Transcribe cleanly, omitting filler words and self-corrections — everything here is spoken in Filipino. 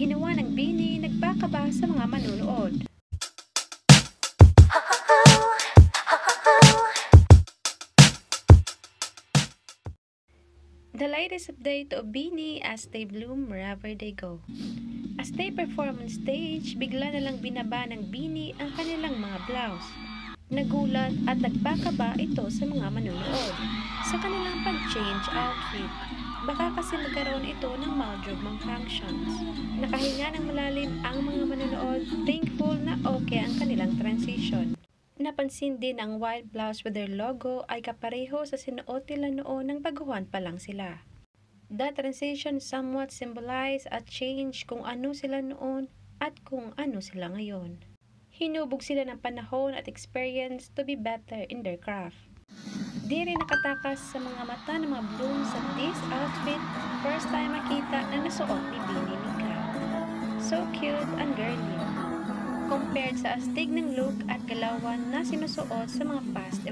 Ginawa ng Bini nagpakaba sa mga manunood. The latest update of Bini as they bloom wherever they go. As they perform on stage, bigla na lang binaba ng Bini ang kanilang mga blouse. Nagulat at nagpakaba ito sa mga manunood sa kanilang pag-change outfit. Baka kasi magkaroon ito ng wardrobe malfunctions. Nakahinga ng malalim ang mga manunood, thankful na okay ang kanilang transition. Napansin din ang white blouse with their logo ay kapareho sa sinuot nila noon ng baguhan pa lang sila. The transition somewhat symbolize a change kung ano sila noon at kung ano sila ngayon. Hinubog sila ng panahon at experience to be better in their craft. Di rin nakatakas sa mga mata ng mga bloom sa this outfit, first time makita na nasuot ni Bini Mika. So cute and girly, compared sa astig ng look at galawan na sinusuot sa mga past